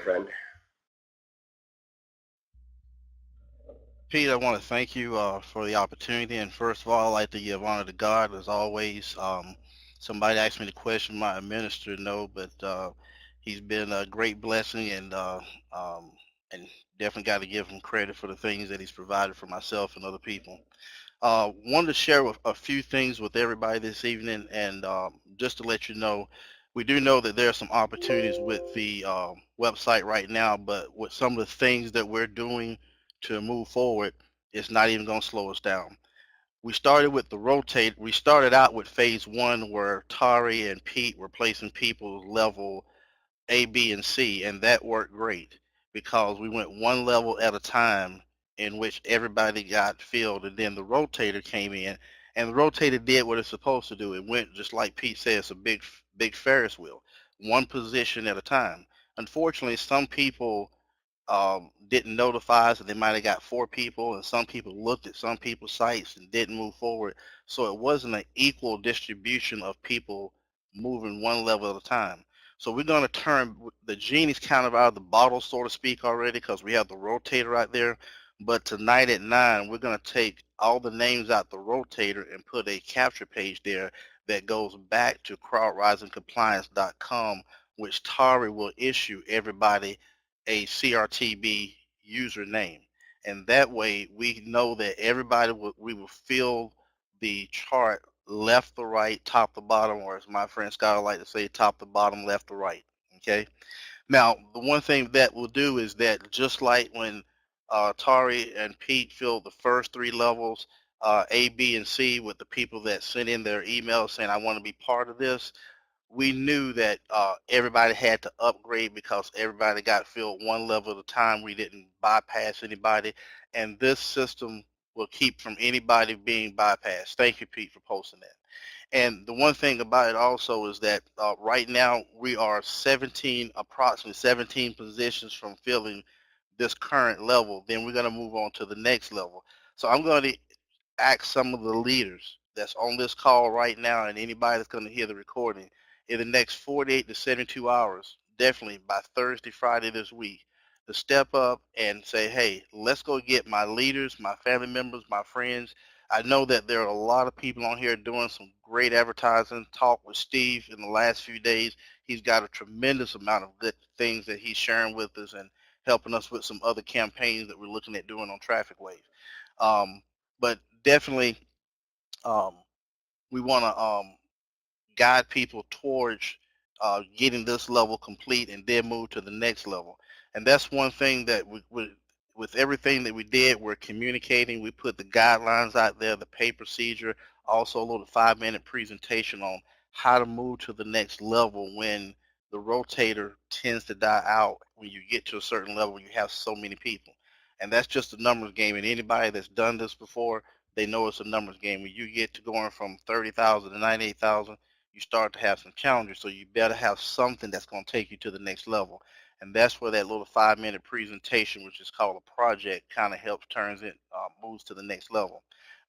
friend. Pete, I want to thank you for the opportunity. And first of all, I'd like to give honor to God as always. Somebody asked me the question, my minister, no, but he's been a great blessing, um, and definitely got to give him credit for the things that he's provided for myself and other people. Wanted to share a few things with everybody this evening, and just to let you know, we do know that there are some opportunities with the website right now, but with some of the things that we're doing to move forward, it's not even going to slow us down. We started with the rotate. We started out with phase one, where Tari and Pete were placing people level A, B, and C, and that worked great because we went one level at a time in which everybody got filled, and then the rotator came in, and the rotator did what it's supposed to do. It went just like Pete said, it's a big Ferris wheel, one position at a time. Unfortunately, some people didn't notify us, and they might have got four people, and some people looked at some people's sites and didn't move forward. So it wasn't an equal distribution of people moving one level at a time. So we're going to turn the genie's kind of out of the bottle, so to speak, already because we have the rotator right there. But tonight at 9, we're going to take all the names out the rotator and put a capture page there that goes back to crowdrisingcompliance.com, which Tari will issue everybody a CRTB username. And that way we know that we will fill the chart left to right, top to bottom, or as my friend Scott would like to say, top to bottom, left to right. Okay. Now, the one thing that we'll do is that just like when Tari and Pete filled the first three levels, A, B, and C, with the people that sent in their emails saying, I want to be part of this, we knew that everybody had to upgrade because everybody got filled one level at a time. We didn't bypass anybody, and this system will keep from anybody being bypassed. Thank you, Pete, for posting that. And the one thing about it also is that right now we are approximately 17 positions from filling this current level. Then we're going to move on to the next level. So I'm going to ask some of the leaders that's on this call right now and anybody that's going to hear the recording in the next 48 to 72 hours, definitely by Thursday, Friday this week, to step up and say, hey, let's go get my leaders, my family members, my friends. I know that there are a lot of people on here doing some great advertising. Talk with Steve in the last few days. He's got a tremendous amount of good things that he's sharing with us and helping us with some other campaigns that we're looking at doing on Traffic Wave. Um, but definitely, um, we want to guide people towards getting this level complete and then move to the next level. And that's one thing that with everything that we did, we're communicating. We put the guidelines out there, the pay procedure, also a little 5-minute presentation on how to move to the next level when the rotator tends to die out when you get to a certain level, you have so many people. And that's just a numbers game. And anybody that's done this before, they know it's a numbers game. When you get to going from 30,000 to 98,000, you start to have some challenges. So you better have something that's going to take you to the next level. And that's where that little 5-minute presentation, which is called a project, kind of helps turns it, moves to the next level.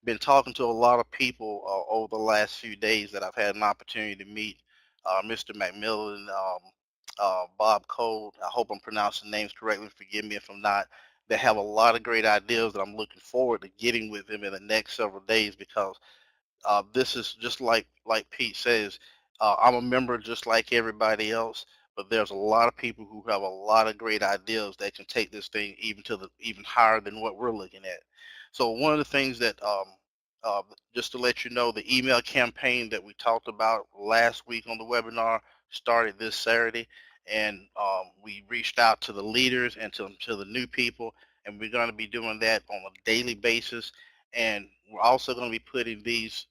Been talking to a lot of people over the last few days that I've had an opportunity to meet. Mr. McMillan, Bob Cole. I hope I'm pronouncing names correctly. Forgive me if I'm not. They have a lot of great ideas that I'm looking forward to getting with them in the next several days because this is just like Pete says. I'm a member just like everybody else, but there's a lot of people who have a lot of great ideas that can take this thing even higher than what we're looking at. So one of the things that just to let you know, the email campaign that we talked about last week on the webinar started this Saturday, and we reached out to the leaders and to the new people, and we're going to be doing that on a daily basis. And we're also going to be putting these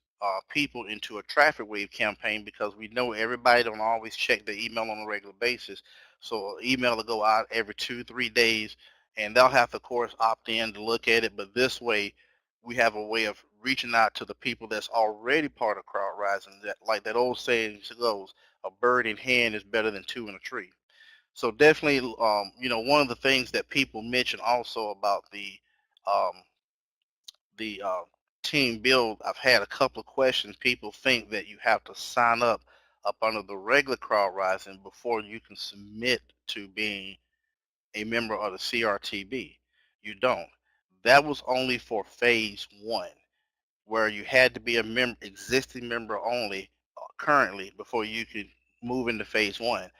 people into a traffic wave campaign because we know everybody don't always check their email on a regular basis. So email will go out every 2-3 days, and they'll have to, of course, opt in to look at it. But this way, we have a way of reaching out to the people that's already part of CrowdRising. That, like that old saying goes, a bird in hand is better than two in a tree. So definitely, one of the things that people mention also about um, the team build, I've had a couple of questions. People think that you have to sign up under the regular CrowdRising before you can submit to being a member of the CRTB. You don't. That was only for phase one, where you had to be a existing member only currently before you could move into phase one.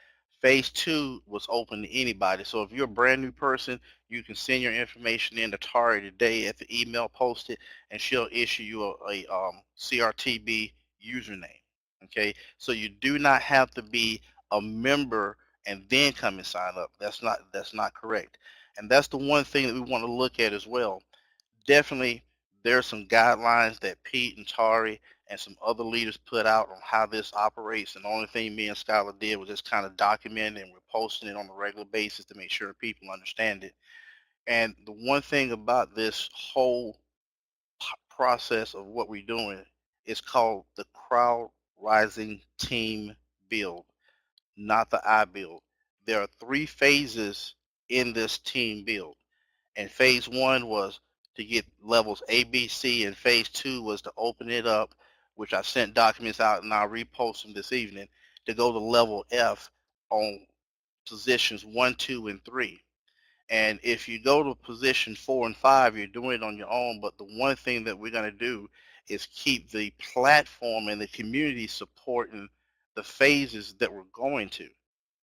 Phase two was open to anybody. So if you're a brand new person, you can send your information in to Tari today at the email posted, and she'll issue you a CRTB username. Okay, so you do not have to be a member and then come and sign up. That's not correct, and that's the one thing that we want to look at as well. Definitely there's some guidelines that Pete and Tari and some other leaders put out on how this operates, and the only thing me and Skylar did was just kind of document it, and we're posting it on a regular basis to make sure people understand it. And the one thing about this whole process of what we're doing is called the Crowd Rising Team Build, not the I Build. There are 3 phases in this team build, and phase one was to get levels A, B, C, and phase two was to open it up, which I sent documents out and I'll repost them this evening, to go to level F on positions 1, 2, and 3. And if you go to position 4 and 5, you're doing it on your own. But the one thing that we're going to do is keep the platform and the community supporting the phases that we're going to,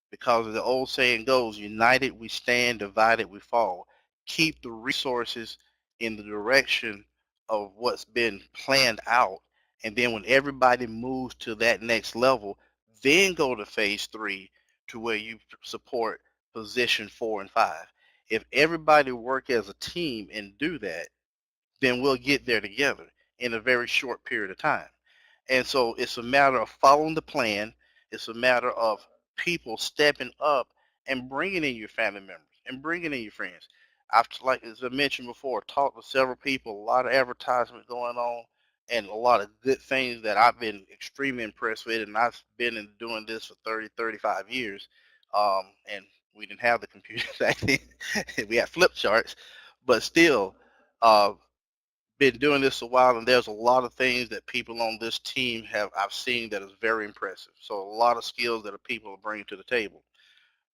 because as the old saying goes, united we stand, divided we fall. Keep the resources in the direction of what's been planned out, and then when everybody moves to that next level, then go to phase three, to where you support position 4 and 5. If everybody work as a team and do that, then we'll get there together in a very short period of time. And so it's a matter of following the plan. It's a matter of people stepping up and bringing in your family members and bringing in your friends. I've, like as I mentioned before, talked to several people, a lot of advertisement going on, and a lot of good things that I've been extremely impressed with. And I've been in doing this for 30, 35 years. And we didn't have the computers back then. We had flip charts, but still, uh, been doing this a while, and there's a lot of things that people on this team have I've seen that is very impressive. So a lot of skills that people are bringing to the table.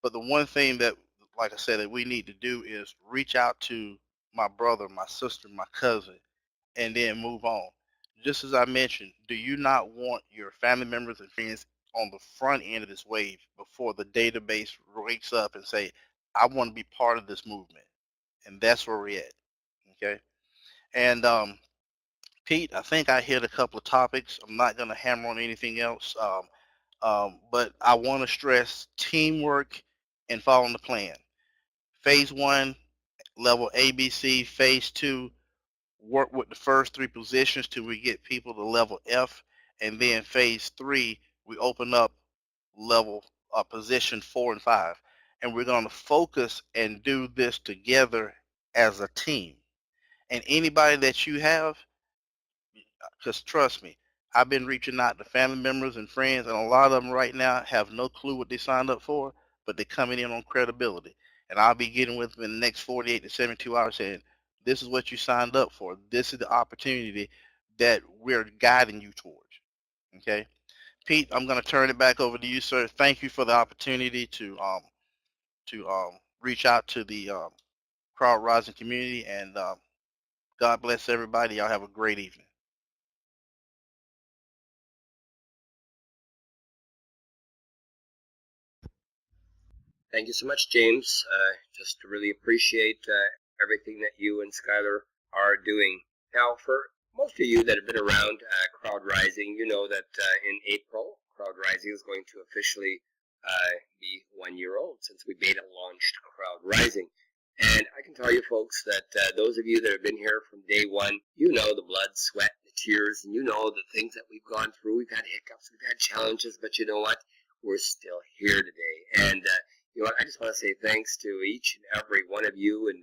But the one thing that, like I said, that we need to do is reach out to my brother, my sister, my cousin, and then move on. Just as I mentioned, do you not want your family members and friends on the front end of this wave before the database wakes up and say, I want to be part of this movement? And that's where we're at. Okay. And Pete, I think I hit a couple of topics. I'm not going to hammer on anything else, but I want to stress teamwork and following the plan. Phase one, level ABC. Phase two, work with the first 3 positions till we get people to level F. And then phase three, we open up level position 4 and 5. And we're going to focus and do this together as a team. And anybody that you have, because trust me, I've been reaching out to family members and friends, and a lot of them right now have no clue what they signed up for, but they're coming in on credibility. And I'll be getting with them in the next 48 to 72 hours saying, this is what you signed up for. This is the opportunity that we're guiding you towards. Okay? Pete, I'm going to turn it back over to you, sir. Thank you for the opportunity to reach out to the CrowdRising community, and God bless everybody. Y'all have a great evening. Thank you so much, James. Just to really appreciate everything that you and Skylar are doing. Now, for most of you that have been around CrowdRising, you know that in April, CrowdRising is going to officially be 1 year old since we beta launched CrowdRising. And I can tell you folks that those of you that have been here from day one, you know the blood, sweat, the tears, and you know the things that we've gone through. We've had hiccups, we've had challenges, but you know what? We're still here today. And you know what? I just want to say thanks to each and every one of you. And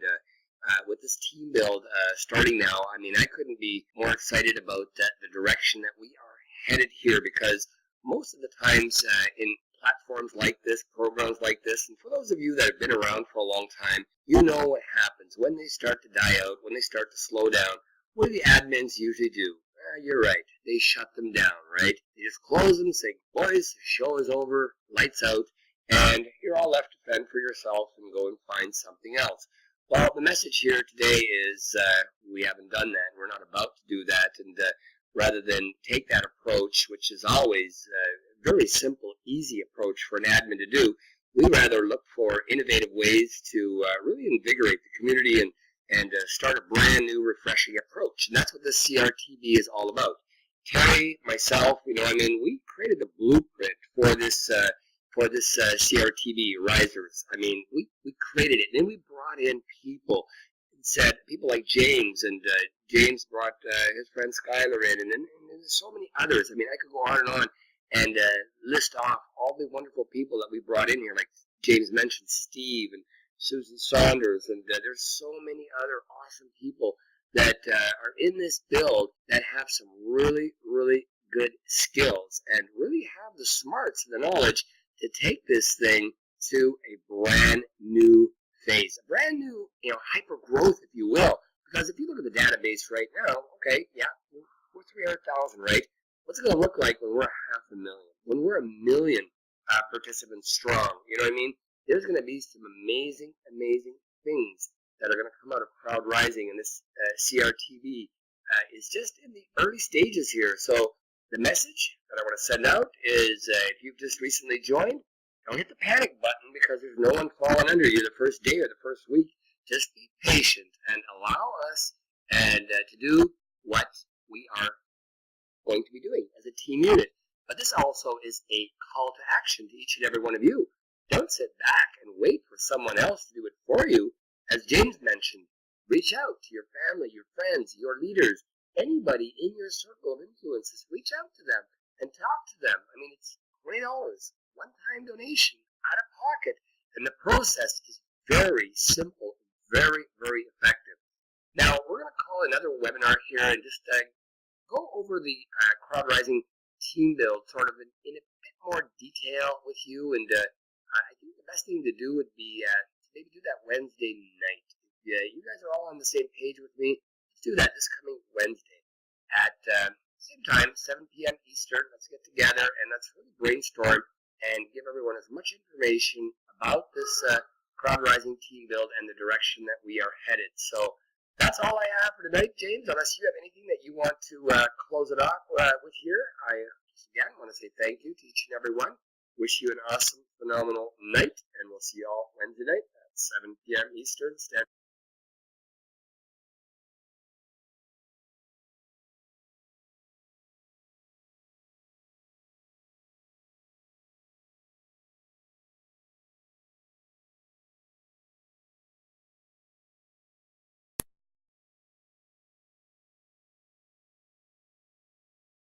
with this team build starting now, I mean, I couldn't be more excited about the direction that we are headed here, because most of the times in platforms like this, programs like this, and for those of you that have been around for a long time, you know what happens when they start to die out, when they start to slow down. What do the admins usually do? You're right. They shut them down, right? They just close them, say, boys, the show is over, lights out, and you're all left to fend for yourself and go and find something else. Well, the message here today is we haven't done that. We're not about to do that, and rather than take that approach, which is always a very simple, easy approach for an admin to do, we rather look for innovative ways to really invigorate the community and start a brand new, refreshing approach. And that's what this CRTB is all about. Terry, myself, we created the blueprint for this CRTB risers. We created it, and then we brought in people like James, and James brought his friend Skylar in, and then there's so many others. I could go on and list off all the wonderful people that we brought in here, like James mentioned, Steve and Susan Saunders, and there's so many other awesome people that are in this build that have some really, really good skills and really have the smarts and the knowledge to take this thing to a brand new phase, a brand new, hyper growth, if you will. Because if you look at the database right now, okay, yeah, we're 300,000, right? What's it going to look like when we're 500,000? When we're 1 million participants strong, you know what I mean? There's going to be some amazing, amazing things that are going to come out of CrowdRising, and this CRTB is just in the early stages here. So the message that I want to send out is if you've just recently joined, don't hit the panic button because there's no one falling under you the first day or the first week. Just be patient and allow us to do what we are going to be doing as a team unit. But this also is a call to action to each and every one of you. Don't sit back and wait for someone else to do it for you. As James mentioned, reach out to your family, your friends, your leaders, anybody in your circle of influences. Reach out to them and talk to them. It's $20, one-time donation, out of pocket. And the process is very simple, very, very effective. Now, we're going to call another webinar here and just go over the CrowdRising team build sort of in a bit more detail with you. And I think the best thing to do would be to maybe do that Wednesday night. If you guys are all on the same page with me, let's do that this coming Wednesday at same time, 7 p.m. Eastern. Let's get together and let's really brainstorm and give everyone as much information about this CrowdRising team build and the direction that we are headed. So that's all I have for tonight, James, unless you have anything that you want to close it off with here. I just again want to say thank you to each and every one. Wish you an awesome, phenomenal night, and we'll see you all Wednesday night at 7 p.m. Eastern Standard.